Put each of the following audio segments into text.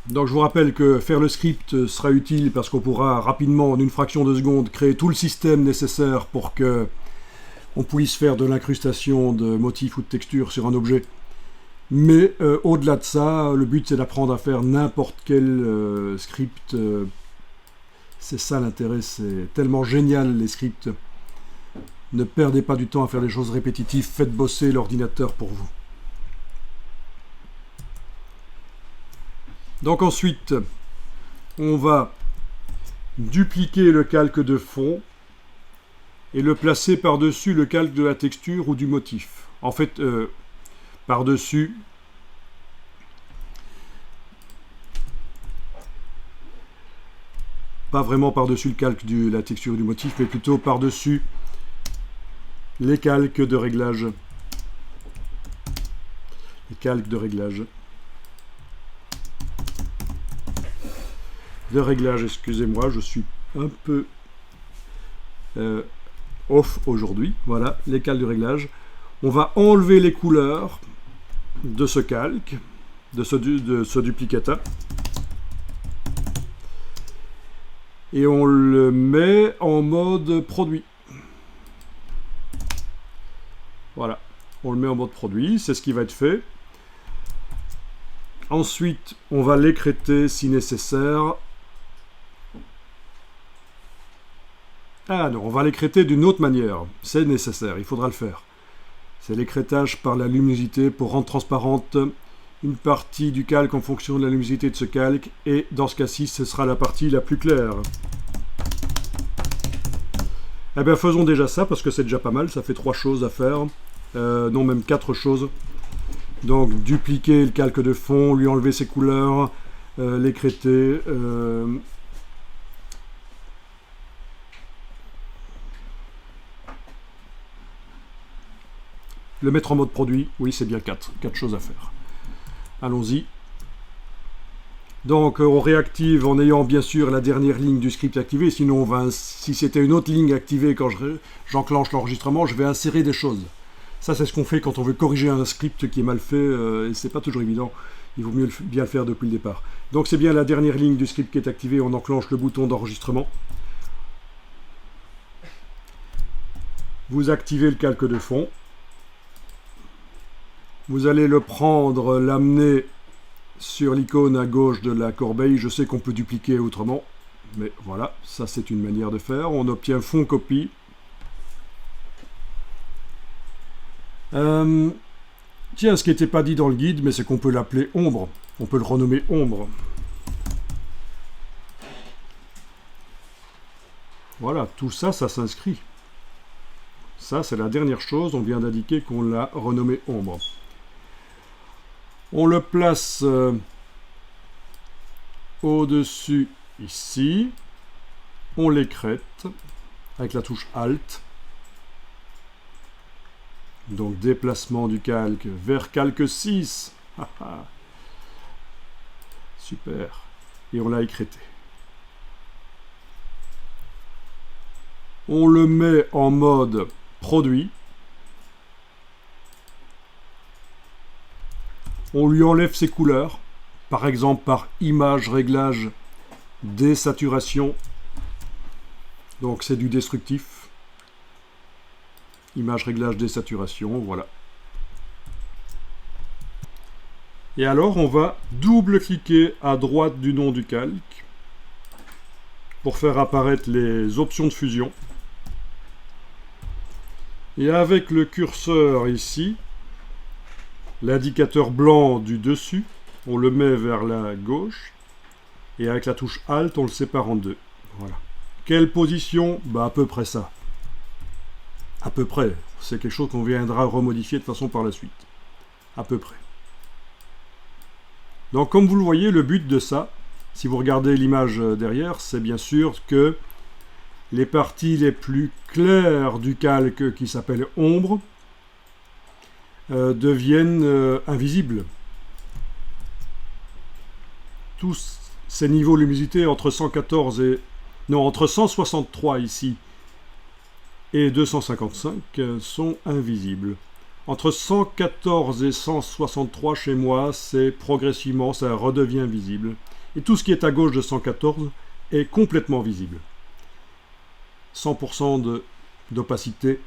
Donc je vous rappelle que faire le script sera utile parce qu'on pourra rapidement, en une fraction de seconde, créer tout le système nécessaire pour que on puisse faire de l'incrustation de motifs ou de textures sur un objet. Mais au-delà de ça, le but c'est d'apprendre à faire n'importe quel script. C'est ça l'intérêt, c'est tellement génial les scripts. Ne perdez pas du temps à faire des choses répétitives, faites bosser l'ordinateur pour vous. Donc ensuite, on va dupliquer le calque de fond et le placer par-dessus le calque de la texture ou du motif. En fait, par-dessus, pas vraiment par-dessus le calque de la texture ou du motif, mais plutôt par-dessus les calques de réglage. Les calques de réglage. De réglage, excusez-moi, je suis un peu off aujourd'hui. Voilà, les calques de réglage. On va enlever les couleurs de ce calque, de ce duplicata. Et on le met en mode produit. Voilà, on le met en mode produit, c'est ce qui va être fait. Ensuite, on va l'écrêter si nécessaire. Ah non, on va l'écrêter d'une autre manière. C'est nécessaire, il faudra le faire. C'est l'écrêtage par la luminosité pour rendre transparente une partie du calque en fonction de la luminosité de ce calque. Et dans ce cas-ci, ce sera la partie la plus claire. Eh bien, faisons déjà ça, parce que c'est déjà pas mal. Ça fait 3 choses à faire. Non, même 4 choses. Donc, dupliquer le calque de fond, lui enlever ses couleurs, l'écrêter... Le mettre en mode produit, oui, c'est bien 4 choses à faire. Allons-y. Donc, on réactive en ayant bien sûr la dernière ligne du script activée. Sinon, si c'était une autre ligne activée quand j'enclenche l'enregistrement, je vais insérer des choses. Ça, c'est ce qu'on fait quand on veut corriger un script qui est mal fait, et c'est pas toujours évident. Il vaut mieux bien le faire depuis le départ. Donc, c'est bien la dernière ligne du script qui est activée. On enclenche le bouton d'enregistrement. Vous activez le calque de fond. Vous allez le prendre, l'amener sur l'icône à gauche de la corbeille. Je sais qu'on peut dupliquer autrement, mais voilà, ça c'est une manière de faire. On obtient fond copie. Tiens, ce qui n'était pas dit dans le guide, mais c'est qu'on peut l'appeler ombre. On peut le renommer ombre. Voilà, tout ça, ça s'inscrit. Ça, c'est la dernière chose. On vient d'indiquer qu'on l'a renommé ombre. On le place au-dessus ici. On l'écrète avec la touche Alt. Donc déplacement du calque vers calque 6. Super. Et on l'a écrêté. On le met en mode produit. On lui enlève ses couleurs, par exemple par image, réglage, désaturation. Donc c'est du destructif. Image, réglage, désaturation, voilà. Et alors on va double-cliquer à droite du nom du calque pour faire apparaître les options de fusion. Et avec le curseur ici, l'indicateur blanc du dessus, on le met vers la gauche. Et avec la touche Alt, on le sépare en deux. Voilà. Quelle position? Bah, à peu près ça. À peu près. C'est quelque chose qu'on viendra remodifier de façon par la suite. À peu près. Donc, comme vous le voyez, le but de ça, si vous regardez l'image derrière, c'est bien sûr que les parties les plus claires du calque qui s'appelle ombre deviennent invisibles. Tous ces niveaux de luminosité entre 114 et... non, entre 163 ici et 255 sont invisibles. Entre 114 et 163 chez moi, c'est progressivement, ça redevient visible. Et tout ce qui est à gauche de 114 est complètement visible. 100% d'opacité,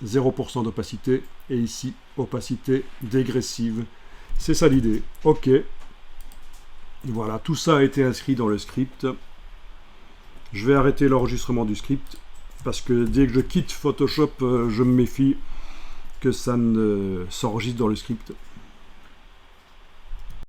0% d'opacité, et ici, opacité dégressive. C'est ça l'idée. OK. Voilà, tout ça a été inscrit dans le script. Je vais arrêter l'enregistrement du script, parce que dès que je quitte Photoshop, je me méfie que ça ne s'enregistre dans le script.